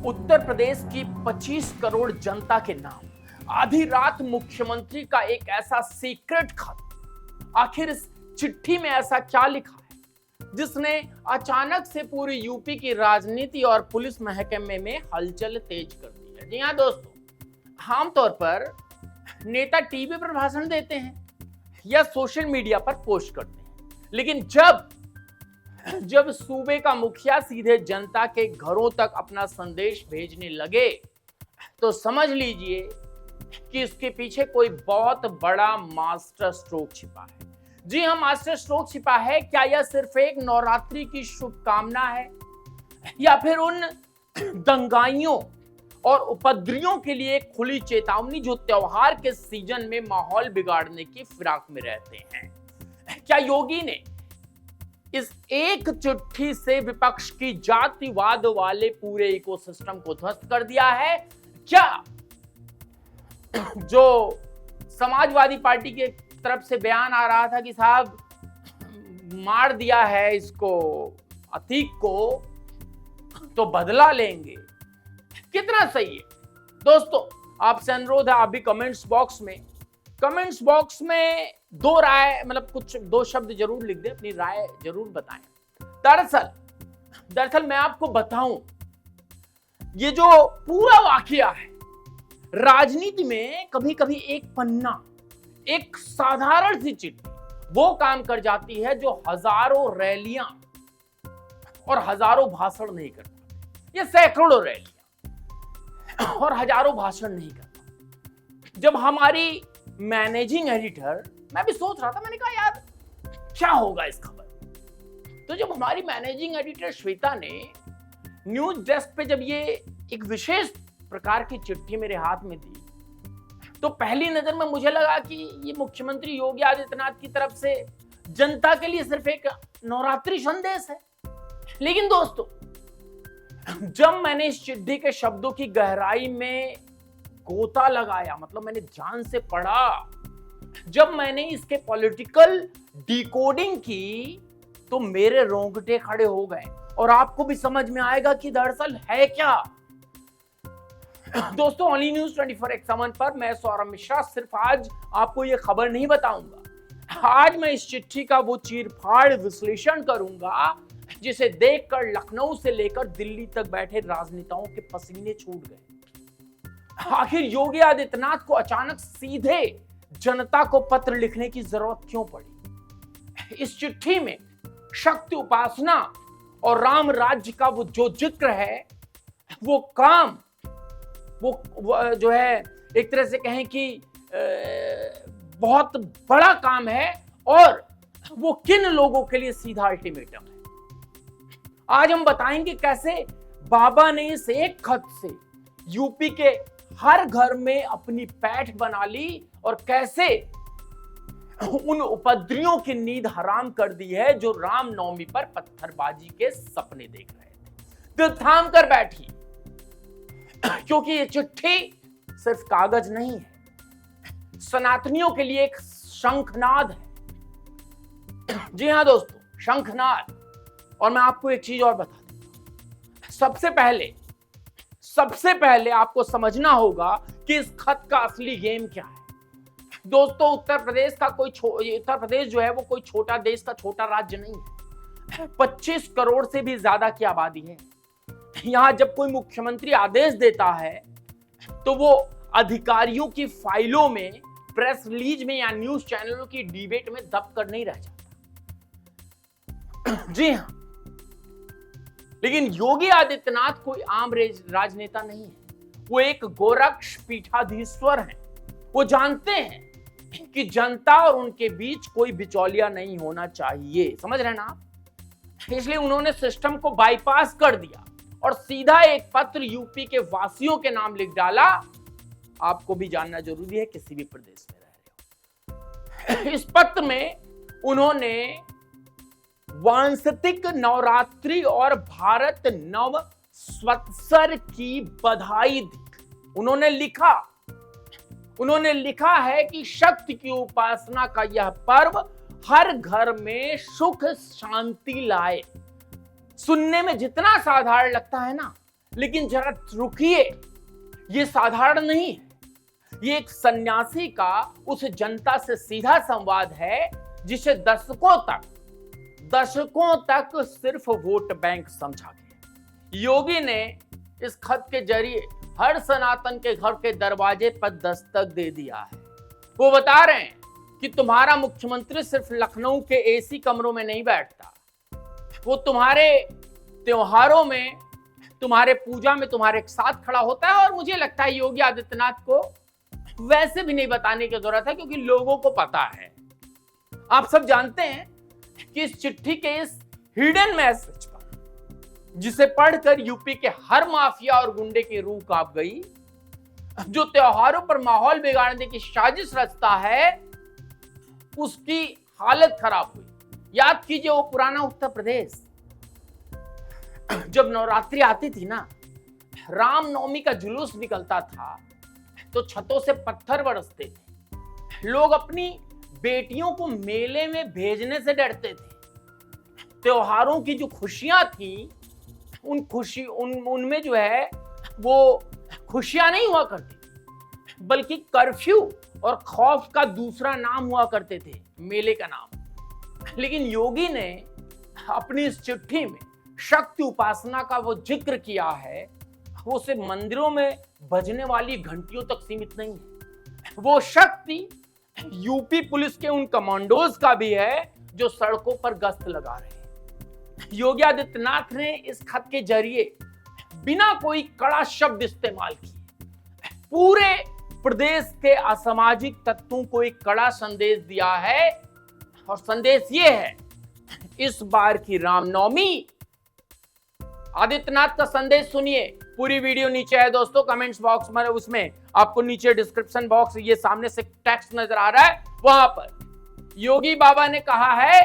उत्तर प्रदेश की 25 करोड़ जनता के नाम आधी रात मुख्यमंत्री का एक ऐसा सीक्रेट खत। आखिर इस चिट्ठी में ऐसा क्या लिखा है जिसने अचानक से पूरी यूपी की राजनीति और पुलिस महकमे में हलचल तेज कर दी है। जी हाँ दोस्तों, आमतौर पर नेता टीवी पर भाषण देते हैं या सोशल मीडिया पर पोस्ट करते हैं, लेकिन जब सूबे का मुखिया सीधे जनता के घरों तक अपना संदेश भेजने लगे तो समझ लीजिए कि इसके पीछे कोई बहुत बड़ा मास्टर स्ट्रोक छिपा है। जी हाँ, मास्टर स्ट्रोक छिपा है। क्या यह सिर्फ एक नवरात्रि की शुभकामना है या फिर उन दंगाइयों और उपद्रवियों के लिए एक खुली चेतावनी जो त्योहार के सीजन में माहौल बिगाड़ने की फिराक में रहते हैं? क्या योगी ने इस एक चिट्ठी से विपक्ष की जातिवाद वाले पूरे इकोसिस्टम को ध्वस्त कर दिया है? क्या जो समाजवादी पार्टी के तरफ से बयान आ रहा था कि साहब मार दिया है इसको, अतीक को, तो बदला लेंगे, कितना सही है? दोस्तों, आपसे अनुरोध है, आप भी कमेंट्स बॉक्स में दो राय, मतलब कुछ दो शब्द जरूर लिख दें, अपनी राय जरूर बताएं। दरअसल मैं आपको बताऊं, ये जो पूरा वाकया है, राजनीति में कभी कभी एक पन्ना, एक साधारण सी चिट्ठी वो काम कर जाती है जो हजारों रैलियां और हजारों भाषण नहीं करता। ये सैकड़ों रैलियां और हजारों भाषण नहीं करता। जब हमारी मैनेजिंग एडिटर, मैं भी सोच रहा था, मैंने कहा यार क्या होगा इस खबर, तो जब हमारी मैनेजिंग एडिटर श्वेता ने न्यूज डेस्क पे जब ये एक विशेष प्रकार की चिट्ठी मेरे हाथ में दी, तो पहली नजर में मुझे लगा कि ये मुख्यमंत्री योगी आदित्यनाथ की तरफ से जनता के लिए सिर्फ एक नवरात्रि संदेश है। लेकिन दोस्तों, जब मैंने इस चिट्ठी के शब्दों की गहराई में गोता लगाया, मतलब मैंने ध्यान से पढ़ा, जब मैंने इसके पॉलिटिकल डिकोडिंग की, तो मेरे रोंगटे खड़े हो गए और आपको भी समझ में आएगा कि दरअसल है क्या। दोस्तों, ओनली न्यूज 24x7 पर मैं सौरभ मिश्रा सिर्फ आज आपको यह खबर नहीं बताऊंगा, आज मैं इस चिट्ठी का वो चीरफाड़ विश्लेषण करूंगा जिसे देखकर लखनऊ से लेकर दिल्ली तक बैठे राजनेताओं के पसीने छूट गए। आखिर योगी आदित्यनाथ को अचानक सीधे जनता को पत्र लिखने की जरूरत क्यों पड़ी? इस चिट्ठी में शक्ति उपासना और राम राज्य का वो जो जिक्र है, वो काम, वो जो है एक तरह से कहें कि बहुत बड़ा काम है, और वो किन लोगों के लिए सीधा अल्टीमेटम है। आज हम बताएंगे कैसे बाबा ने इस एक खत से यूपी के हर घर में अपनी पैठ बना ली और कैसे उन उपद्रवियों की नींद हराम कर दी है जो रामनवमी पर पत्थरबाजी के सपने देख रहे थे। दिल थाम कर बैठी, क्योंकि ये चिट्ठी सिर्फ कागज नहीं है, सनातनियों के लिए एक शंखनाद है। जी हाँ दोस्तों, शंखनाद। और मैं आपको एक चीज और बता दूं, सबसे पहले आपको समझना होगा कि इस खत का असली गेम क्या है। दोस्तों, उत्तर प्रदेश जो है वो कोई छोटा देश का छोटा राज्य नहीं है। 25 करोड़ से भी ज्यादा की आबादी है। यहां जब कोई मुख्यमंत्री आदेश देता है तो वो अधिकारियों की फाइलों में, प्रेस रिलीज में या न्यूज चैनलों की डिबेट में दब कर नहीं रह जाता। जी हाँ, लेकिन योगी आदित्यनाथ कोई आम राजनेता नहीं है, वो एक गोरक्ष पीठाधीश्वर हैं। वो जानते हैं कि जनता और उनके बीच कोई बिचौलिया नहीं होना चाहिए, समझ रहे ना आप? इसलिए उन्होंने सिस्टम को बाईपास कर दिया और सीधा एक पत्र यूपी के वासियों के नाम लिख डाला। आपको भी जानना जरूरी है, किसी भी प्रदेश में रह रहे हो। इस पत्र में उन्होंने वांशिक नवरात्रि और भारत नव संवत्सर की बधाई दी। उन्होंने लिखा है कि शक्ति की उपासना का यह पर्व हर घर में सुख शांति लाए। सुनने में जितना साधारण लगता है ना, लेकिन जरा रुकिए, ये साधारण नहीं है। ये एक सन्यासी का उस जनता से सीधा संवाद है जिसे दशकों तक सिर्फ वोट बैंक समझा गया। योगी ने इस खत के जरिए हर सनातन के घर के दरवाजे पर दस्तक दे दिया है। वो बता रहे हैं कि तुम्हारा मुख्यमंत्री सिर्फ लखनऊ के एसी कमरों में नहीं बैठता, वो तुम्हारे त्योहारों में, तुम्हारे पूजा में तुम्हारे साथ खड़ा होता है। और मुझे लगता है योगी आदित्यनाथ को वैसे भी नहीं बताने की जरूरत है, क्योंकि लोगों को पता है। आप सब जानते हैं कि इस चिट्ठी के इस हिडन मैसेज पर, जिसे पढ़कर यूपी के हर माफिया और गुंडे की रूह कांप गई, जो त्योहारों पर माहौल बिगाड़ने की साजिश रचता है, उसकी हालत खराब हुई। याद कीजिए वो पुराना उत्तर प्रदेश, जब नवरात्रि आती थी ना, रामनवमी का जुलूस निकलता था तो छतों से पत्थर बरसते थे। लोग अपनी बेटियों को मेले में भेजने से डरते थे। त्योहारों की जो खुशियां थी, उनमें जो है वो खुशियां नहीं हुआ करती, बल्कि कर्फ्यू और खौफ का दूसरा नाम हुआ करते थे, मेले का नाम। लेकिन योगी ने अपनी इस चिट्ठी में शक्ति उपासना का वो जिक्र किया है, वो सिर्फ मंदिरों में बजने वाली घंटियों तक सीमित नहीं है। वो शक्ति यूपी पुलिस के उन कमांडोज का भी है जो सड़कों पर गश्त लगा रहे हैं। योगी आदित्यनाथ ने इस खत के जरिए बिना कोई कड़ा शब्द इस्तेमाल किए पूरे प्रदेश के असामाजिक तत्वों को एक कड़ा संदेश दिया है। और संदेश ये है, इस बार की रामनवमी, आदित्यनाथ का संदेश सुनिए। पूरी वीडियो नीचे है दोस्तों, कमेंट्स बॉक्स में, उसमें आपको नीचे डिस्क्रिप्शन बॉक्स, ये सामने से टेक्स्ट नजर आ रहा है, वहां पर योगी बाबा ने कहा है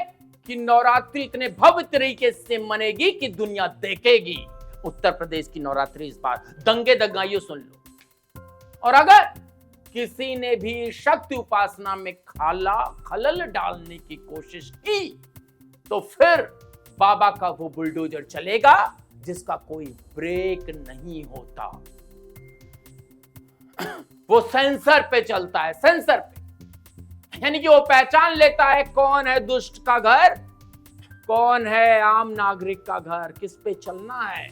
कि नवरात्रि इतने भव्य तरीके से मनेगी कि दुनिया देखेगी। उत्तर प्रदेश की नवरात्रि इस बार दंगे दंगाइयों सुन लो। और अगर किसी ने भी शक्ति उपासना में खलल डालने की कोशिश की तो फिर बाबा का वो बुलडोजर चलेगा जिसका कोई ब्रेक नहीं होता। वो सेंसर पे चलता है, सेंसर पे, यानी कि वो पहचान लेता है कौन है दुष्ट का घर, कौन है आम नागरिक का घर, किस पे चलना है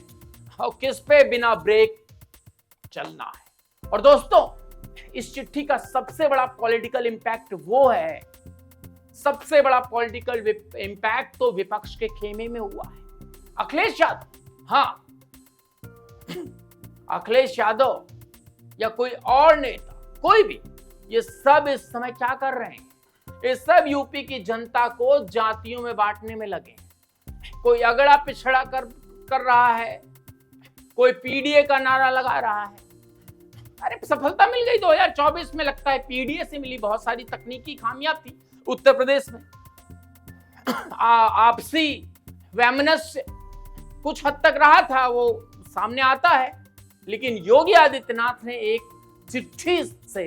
और किस पे बिना ब्रेक चलना है। और दोस्तों, इस चिट्ठी का सबसे बड़ा पॉलिटिकल इंपैक्ट वो है, सबसे बड़ा पॉलिटिकल इंपैक्ट तो विपक्ष के खेमे में हुआ है। अखिलेश यादव, हाँ, अखिलेश यादव या कोई और नेता, कोई भी, ये सब इस समय क्या कर रहे हैं? ये सब यूपी की जनता को जातियों में बांटने में लगे। कोई अगड़ा पिछड़ा कर रहा है, कोई पीडीए का नारा लगा रहा है। अरे सफलता मिल गई 2024 में, लगता है पीडीए से मिली। बहुत सारी तकनीकी खामियां थी उत्तर प्रदेश में, आपसी वैमनस्य कुछ हद तक रहा था, वो सामने आता है। लेकिन योगी आदित्यनाथ ने एक चिट्ठी से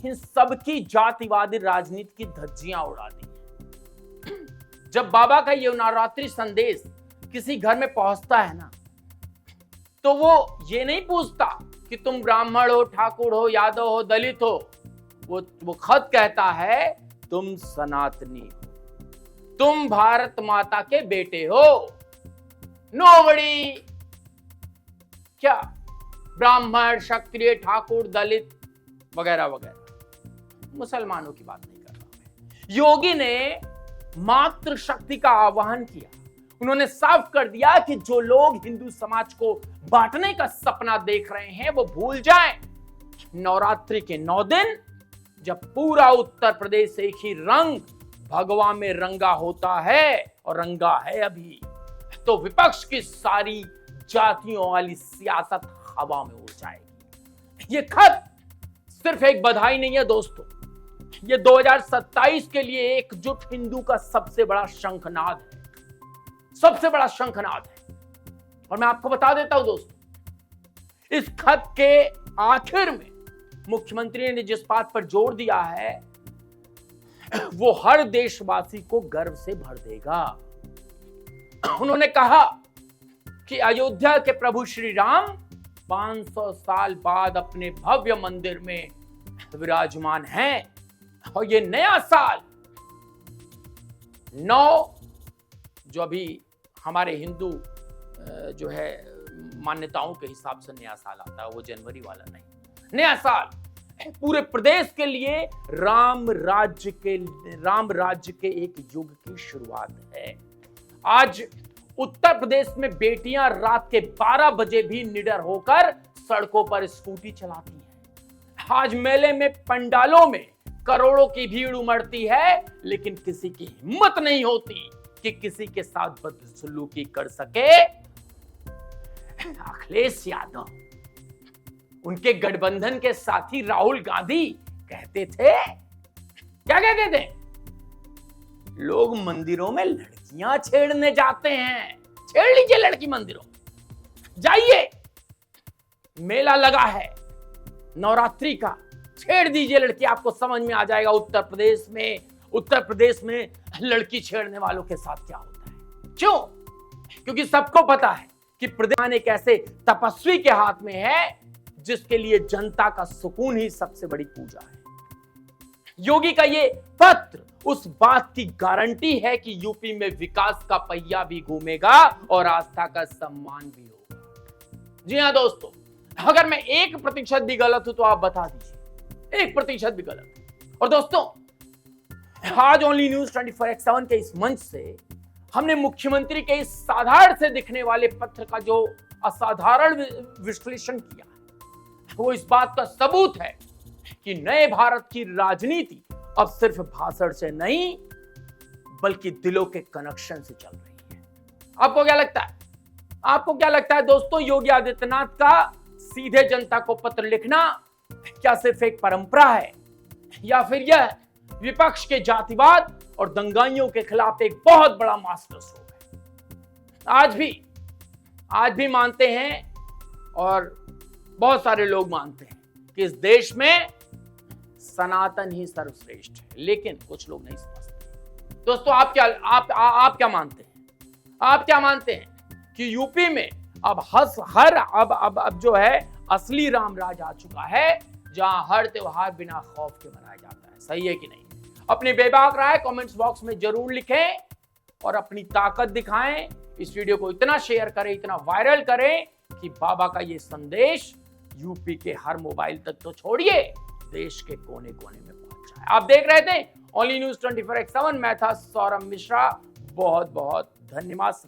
इन सबकी जातिवादी राजनीति की धज्जियां उड़ा दी। जब बाबा का ये नवरात्रि संदेश किसी घर में पहुंचता है ना, तो वो ये नहीं पूछता कि तुम ब्राह्मण हो, ठाकुर हो, यादव हो, दलित हो। वो खत कहता है, तुम सनातनी हो, तुम भारत माता के बेटे हो। नोबडी, क्या ब्राह्मण, क्षत्रिय, ठाकुर, दलित वगैरह वगैरह, मुसलमानों की बात नहीं कर रहा मैं। योगी ने मातृशक्ति का आह्वान किया। उन्होंने साफ कर दिया कि जो लोग हिंदू समाज को बांटने का सपना देख रहे हैं वो भूल जाएं। नवरात्रि के 9 दिन जब पूरा उत्तर प्रदेश एक ही रंग भगवा में रंगा होता है, और रंगा है अभी, तो विपक्ष की सारी जातियों वाली सियासत हवा में उड़ जाएगी। ये खत सिर्फ एक बधाई नहीं है दोस्तों, ये 2027 के लिए एकजुट हिंदू का सबसे बड़ा शंखनाद है, सबसे बड़ा शंखनाद है। और मैं आपको बता देता हूं दोस्तों, इस खत के आखिर में मुख्यमंत्री ने जिस बात पर जोर दिया है वो हर देशवासी को गर्व से भर देगा। उन्होंने कहा कि अयोध्या के प्रभु श्री राम 500 साल बाद अपने भव्य मंदिर में विराजमान हैं और ये नया साल 9 जो अभी हमारे हिंदू जो है मान्यताओं के हिसाब से नया साल आता है, वो जनवरी वाला नहीं, नया साल पूरे प्रदेश के लिए राम राज्य के एक युग की शुरुआत है। आज उत्तर प्रदेश में बेटियां रात के 12 बजे भी निडर होकर सड़कों पर स्कूटी चलाती हैं। आज मेले में पंडालों में करोड़ों की भीड़ उमड़ती है, लेकिन किसी की हिम्मत नहीं होती कि किसी के साथ बदसलूकी कर सके। अखिलेश यादव, उनके गठबंधन के साथी राहुल गांधी कहते थे, क्या कहते थे? लोग मंदिरों में लड़कियां छेड़ने जाते हैं, छेड़ लीजिए लड़की मंदिरों में जाइए, मेला लगा है नवरात्रि का, छेड़ दीजिए लड़की, आपको समझ में आ जाएगा उत्तर प्रदेश में लड़की छेड़ने वालों के साथ क्या होता है। क्यों? क्योंकि सबको पता है कि प्रदेश एक ऐसे तपस्वी के हाथ में है जिसके लिए जनता का सुकून ही सबसे बड़ी पूजा है। योगी का ये पत्र उस बात की गारंटी है कि यूपी में विकास का पहिया भी घूमेगा और आस्था का सम्मान भी होगा। जी हां दोस्तों, अगर मैं 1% भी गलत हूं तो आप बता दीजिए, 1% भी गलत। और दोस्तों, आज ओनली न्यूज 24x7 के इस मंच से हमने मुख्यमंत्री के इस साधारण से दिखने वाले पत्र का जो असाधारण विश्लेषण किया, वो इस बात का सबूत है कि नए भारत की राजनीति अब सिर्फ भाषण से नहीं बल्कि दिलों के कनेक्शन से चल रही है। आपको क्या लगता है? आपको क्या लगता है दोस्तों, योगी आदित्यनाथ का सीधे जनता को पत्र लिखना क्या सिर्फ एक परंपरा है, या फिर यह विपक्ष के जातिवाद और दंगाइयों के खिलाफ एक बहुत बड़ा मास्टर स्ट्रोक है? आज भी मानते हैं और बहुत सारे लोग मानते हैं कि इस देश में सनातन ही सर्वश्रेष्ठ है, लेकिन कुछ लोग नहीं समझते। दोस्तों, आप क्या मानते हैं? आप क्या मानते हैं कि यूपी में अब जो है असली राम राज आ चुका है, जहां हर त्योहार बिना खौफ के मनाया जाता है? सही है कि नहीं? अपनी बेबाक राय कमेंट्स बॉक्स में जरूर लिखें और अपनी ताकत दिखाएं। इस वीडियो को इतना शेयर करें, इतना वायरल करें कि बाबा का ये संदेश यूपी के हर मोबाइल तक तो छोड़िए, देश के कोने कोने में पहुंच जाए। आप देख रहे थे ओनली न्यूज 24x7, मैं था सौरभ मिश्रा। बहुत बहुत धन्यवाद।